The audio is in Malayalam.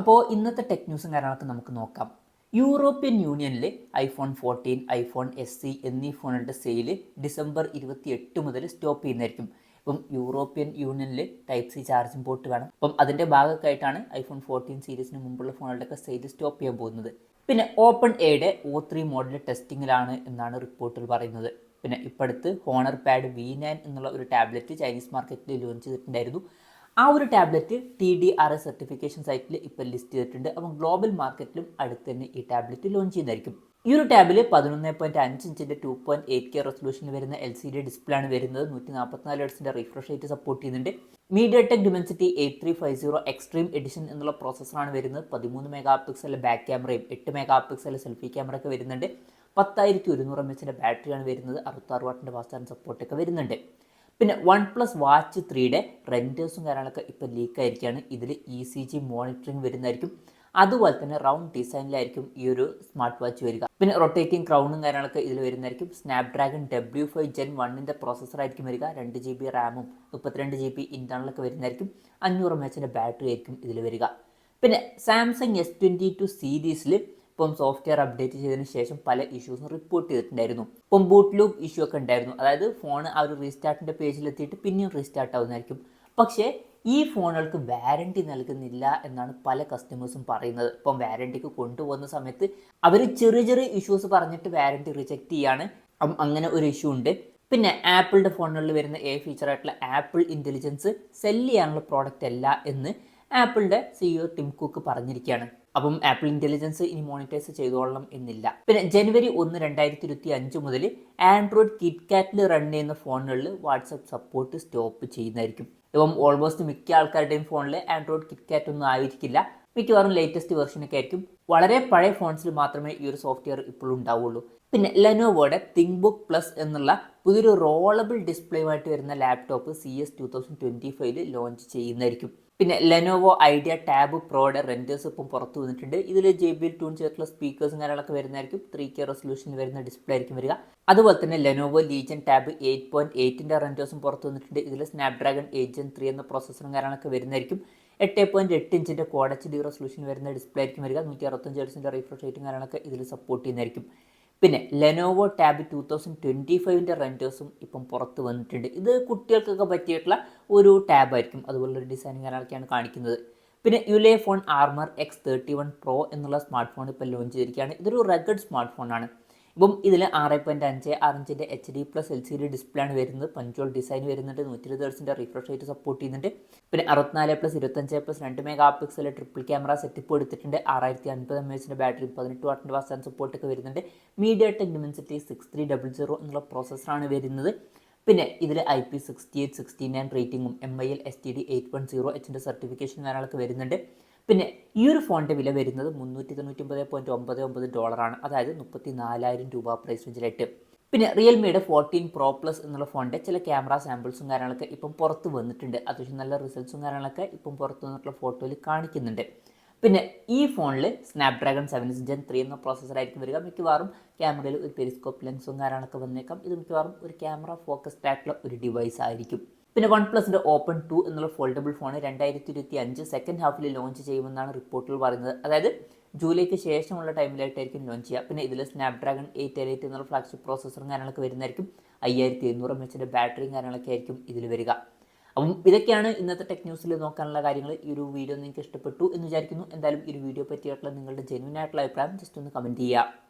അപ്പോൾ ഇന്നത്തെ ടെക് ന്യൂസും കാര്യങ്ങളൊക്കെ നമുക്ക് നോക്കാം. യൂറോപ്യൻ യൂണിയനിൽ ഐഫോൺ 14, ഐഫോൺ SE എന്നീ ഫോണുകളുടെ സെയിൽ ഡിസംബർ 28 മുതൽ സ്റ്റോപ്പ് ചെയ്യുന്നതായിരിക്കും. ഇപ്പം യൂറോപ്യൻ യൂണിയനിൽ ടൈപ്പ് സി ചാർജിംഗ് പോർട്ട് വേണം. അപ്പം അതിൻ്റെ ഭാഗമായിട്ടാണ് ഐഫോൺ 14 സീരീസിന് മുമ്പുള്ള ഫോണുകളുടെയൊക്കെ സെയിൽ സ്റ്റോപ്പ് ചെയ്യാൻ പോകുന്നത്. പിന്നെ ഓപ്പൺ എയുടെ O3 മോഡൽ ടെസ്റ്റിങ്ങിലാണ് എന്നാണ് റിപ്പോർട്ടുകൾ പറയുന്നത്. പിന്നെ ഇപ്പോഴത്തെ ഹോണർ പാഡ് V9 എന്നുള്ള ഒരു ടാബ്ലറ്റ് ചൈനീസ് മാർക്കറ്റിൽ ലോഞ്ച് ചെയ്തിട്ടുണ്ടായിരുന്നു. ആ ഒരു ടാബ്ലറ്റ് TDRS സർട്ടിഫിക്കേഷൻ സൈറ്റിൽ ഇപ്പോൾ ലിസ്റ്റ് ചെയ്തിട്ടുണ്ട്. അപ്പം ഗ്ലോബൽ മാർക്കറ്റിലും അടുത്ത് തന്നെ ഈ ടാബ്ലറ്റ് ലോഞ്ച് ചെയ്യുന്നതായിരിക്കും. ഈ ഒരു ടാബിൽ 11.5 ഇഞ്ചിൻ്റെ 2.8K റെസൊല്യൂഷനിൽ വരുന്ന LCD ഡിസ്പ്ലേ ആണ് വരുന്നത്. 144 ഹെർട്സിൻ്റെ റിഫ്രഷ് റേറ്റ് സപ്പോർട്ട് ചെയ്യുന്നുണ്ട്. MediaTek Dimensity 8350 എക്സ്ട്രീം എഡിഷൻ എന്നുള്ള പ്രോസസ്സറാണ് വരുന്നത്. 13 മെഗാ പിക്സൽ ബാക്ക് ക്യാമറയും 8 മെഗാ പിക്സൽ സെൽഫി ക്യാമറ ഒക്കെ വരുന്നുണ്ട്. 10,100 mAh ബാറ്ററിയാണ് വരുന്നത്. 66 വാട്ടിൻ്റെ ഫാസ്റ്റ് ചാർജിംഗ് സപ്പോർട്ടൊക്കെ വരുന്നുണ്ട്. പിന്നെ OnePlus Watch 3യുടെ റെൻഡേഴ്സും കാര്യങ്ങളൊക്കെ ഇപ്പോൾ ലീക്ക് ആയിരിക്കുകയാണ്. ഇതിൽ ECG മോണിറ്ററിംഗ് വരുന്നതായിരിക്കും. അതുപോലെ തന്നെ റൗണ്ട് ഡിസൈനിലായിരിക്കും ഈ ഒരു സ്മാർട്ട് വാച്ച് വരിക. പിന്നെ റൊട്ടേറ്റിംഗ് ക്രൗണും കാര്യങ്ങളൊക്കെ ഇതിൽ വരുന്നതായിരിക്കും. സ്നാപ്ഡ്രാഗൺ W5 Gen 1ൻ്റെ പ്രോസസ്സറായിരിക്കും വരിക. 2GB റാമും 32GB ഇൻറ്റേർണലൊക്കെ വരുന്നതായിരിക്കും. 500 mAh ബാറ്ററി ആയിരിക്കും ഇതിൽ വരിക. പിന്നെ സാംസങ് S22 സീരീസിൽ ഇപ്പം സോഫ്റ്റ്വെയർ അപ്ഡേറ്റ് ചെയ്തതിന് ശേഷം പല ഇഷ്യൂസും റിപ്പോർട്ട് ചെയ്തിട്ടുണ്ടായിരുന്നു. ഇപ്പം ബൂട്ട് ലൂപ്പ് ഇഷ്യൂ ഒക്കെ ഉണ്ടായിരുന്നു. അതായത് ഫോൺ ആ ഒരു റീസ്റ്റാർട്ടിൻ്റെ പേജിലെത്തിയിട്ട് പിന്നെയും റീസ്റ്റാർട്ട് ആവുന്നതായിരിക്കും. പക്ഷേ ഈ ഫോണുകൾക്ക് വാറണ്ടി നൽകുന്നില്ല എന്നാണ് പല കസ്റ്റമേഴ്സും പറയുന്നത്. ഇപ്പം വാറണ്ടിക്ക് കൊണ്ടുപോകുന്ന സമയത്ത് അവർ ചെറിയ ചെറിയ ഇഷ്യൂസ് പറഞ്ഞിട്ട് വാറണ്ടി റിജക്റ്റ് ചെയ്യാണ്. അപ്പം അങ്ങനെ ഒരു ഇഷ്യൂ ഉണ്ട്. പിന്നെ ആപ്പിളിൻ്റെ ഫോണുകളിൽ വരുന്ന ഫീച്ചറായിട്ടുള്ള ആപ്പിൾ ഇൻ്റലിജൻസ് സെല് ചെയ്യാനുള്ള പ്രോഡക്റ്റ് അല്ല എന്ന് ആപ്പിളിൻ്റെ CEO ടിം കുക്ക് പറഞ്ഞിരിക്കുകയാണ്. അപ്പം ആപ്പിൾ ഇൻ്റലിജൻസ് ഇനി മോണിറ്റൈസ് ചെയ്തോളണം എന്നില്ല. പിന്നെ ജനുവരി 1, 2025 മുതൽ ആൻഡ്രോയിഡ് കിറ്റ്കാറ്റിൽ റൺ ചെയ്യുന്ന ഫോണുകളിൽ വാട്സപ്പ് സപ്പോർട്ട് സ്റ്റോപ്പ് ചെയ്യുന്നതായിരിക്കും. ഇപ്പം ഓൾമോസ്റ്റ് മിക്ക ആൾക്കാരുടെയും ഫോണിൽ ആൻഡ്രോയിഡ് കിറ്റ്കാറ്റ് ഒന്നും ആയിരിക്കില്ല. മിക്കവാറും ലേറ്റസ്റ്റ് വെർഷനൊക്കെ ആയിരിക്കും. വളരെ പഴയ ഫോൺസിൽ മാത്രമേ ഈ ഒരു സോഫ്റ്റ്വെയർ ഇപ്പോഴും ഉണ്ടാവുള്ളൂ. പിന്നെ ലെനോവോയുടെ തിങ്ക്ബുക്ക് പ്ലസ് എന്നുള്ള പുതിയൊരു റോളബിൾ ഡിസ്പ്ലേയുമായിട്ട് വരുന്ന ലാപ്ടോപ്പ് CES 2025 ലോഞ്ച് ചെയ്യുന്നതായിരിക്കും. പിന്നെ ലെനോവോ ഐഡിയ ടാബ് പ്രോയുടെ റെൻഡേഴ്സ് ഇപ്പം പുറത്ത് വന്നിട്ടുണ്ട്. ഇതിൽ JBL ട്യൂൺ ചെയ്തിട്ടുള്ള സ്പീക്കേഴ്സും കാര്യങ്ങളൊക്കെ വരുന്നതായിരിക്കും. 3K റെസൊല്യൂഷനിൽ വരുന്ന ഡിസ്പ്ലേ ആയിരിക്കും വരിക. അതുപോലെ തന്നെ ലെനോവോ ലീജൻ ടാബ് 8.8ൻ്റെ റെൻഡേഴ്സും പുറത്ത് വന്നിട്ടുണ്ട്. ഇതിൽ സ്നാപ്ഡ്രാഗൺ 8 Gen 3 എന്ന പ്രോസസ്സറും കാര്യങ്ങളൊക്കെ വരുന്നതായിരിക്കും. 8.8 ഇഞ്ചിൻ്റെ Quad HD റെസൊല്യൂഷൻ വരുന്ന ഡിസ്പ്ലേ ആയിരിക്കും വരിക. 165 ഹെർട്സിൻ്റെ റിഫ്രഷ് റേറ്റും കാര്യങ്ങളൊക്കെ ഇതിൽ സപ്പോർട്ട് ചെയ്യുന്നതായിരിക്കും. പിന്നെ ലെനോവോ ടാബ് 2025ൻ്റെ റെൻഡേഴ്സും ഇപ്പം പുറത്ത് വന്നിട്ടുണ്ട്. ഇത് കുട്ടികൾക്കൊക്കെ പറ്റിയിട്ടുള്ള ഒരു ടാബായിരിക്കും. അതുപോലൊരു ഡിസൈനിങ് കാര്യങ്ങളൊക്കെയാണ് കാണിക്കുന്നത്. പിന്നെ യുലേഫോൺ ആർമർ X31 Pro എന്നുള്ള സ്മാർട്ട് ഫോൺ ഇപ്പോൾ ലോഞ്ച് ചെയ്തിരിക്കുകയാണ്. ഇതൊരു റഗഡ് സ്മാർട്ട് ഫോണാണ്. ഇപ്പം ഇതിൽ 6.56 ഇഞ്ചിൻ്റെ HD+ LCD ഡിസ്പ്ലേ ആണ് വരുന്നത്. പഞ്ചോൾ ഡിസൈൻ വരുന്നുണ്ട്. 120 ഹെർട്സിൻ്റെ റിഫ്രഷ് റേറ്റ് സപ്പോർട്ട് ചെയ്യുന്നുണ്ട്. പിന്നെ 64+25+2 mega pixel triple camera setup എടുത്തിട്ടുണ്ട്. 6050 mAh ബാറ്ററി, 18 വാട്ടിൻ്റെ ഫാസ്റ്റ് ചാർജിംഗ് സപ്പോർട്ടൊക്കെ വരുന്നുണ്ട്. MediaTek Dimensity 6300 എന്നുള്ള പ്രോസസ്സറാണ് വരുന്നത്. പിന്നെ ഇതിൽ IP68, 69 റേറ്റിംഗും MIL STD 810Hൻ്റെ സർട്ടിഫിക്കേഷൻ കാര്യങ്ങളൊക്കെ വരുന്നുണ്ട്. പിന്നെ ഈ ഒരു ഫോണിൻ്റെ വില വരുന്നത് $399.99 അതായത് 34,000 രൂപ പ്രൈസ് റേഞ്ചിലായിട്ട്. പിന്നെ റിയൽമിയുടെ 14 Pro Plus എന്നുള്ള ഫോണിൻ്റെ ചില ക്യാമറ സാമ്പിൾസും കാര്യങ്ങളൊക്കെ ഇപ്പം പുറത്ത് വന്നിട്ടുണ്ട്. അത്യാവശ്യം നല്ല റിസൾട്ട്സും കാര്യങ്ങളൊക്കെ ഇപ്പം പുറത്ത് വന്നിട്ടുള്ള ഫോട്ടോയിൽ കാണിക്കുന്നുണ്ട്. പിന്നെ ഈ ഫോണിൽ സ്നാപ്ഡ്രാഗൺ 7 Gen 3 എന്ന പ്രോസസ്സറായിരിക്കും വരിക. മിക്കവാറും ക്യാമറയിൽ ഒരു പെരിസ്കോപ്പ് ലെൻസും കാര്യങ്ങളൊക്കെ വന്നേക്കാം. ഇത് മിക്കവാറും ഒരു ക്യാമറ ഫോക്കസ്ഡ് ആയിട്ടുള്ള ഒരു ഡിവൈസ് ആയിരിക്കും. പിന്നെ OnePlusൻ്റെ Open 2 എന്നുള്ള ഫോൾഡബിൾ ഫോൺ 2025 സെക്കൻഡ് ഹാഫിൽ ലോഞ്ച് ചെയ്യുമെന്നാണ് റിപ്പോർട്ടുകൾ പറയുന്നത്. അതായത് ജൂലൈക്ക് ശേഷമുള്ള ടൈമിലായിട്ടായിരിക്കും ലോഞ്ച് ചെയ്യുക. പിന്നെ ഇതിൽ സ്നാപ്ഡ്രാഗൺ 888 എന്നുള്ള ഫ്ലാഗ്ഷിപ്പ് പ്രോസസ്സറും കാര്യങ്ങളൊക്കെ വരുന്നതായിരിക്കും. 5700 mAh ബാറ്ററിയും കാര്യങ്ങളൊക്കെ ആയിരിക്കും ഇതിൽ വരിക. അപ്പം ഇതൊക്കെയാണ് ഇന്നത്തെ ടെക് ന്യൂസിൽ നോക്കാനുള്ള കാര്യങ്ങൾ. ഈ ഒരു വീഡിയോ നിങ്ങൾക്ക് ഇഷ്ടപ്പെട്ടു എന്ന് വിചാരിക്കുന്നു. എന്തായാലും ഈ ഒരു വീഡിയോ പറ്റിയിട്ടുള്ള നിങ്ങളുടെ ജെന്യൂൻ ആയിട്ടുള്ള അഭിപ്രായം ജസ്റ്റ് ഒന്ന് കമൻറ്റ് ചെയ്യുക.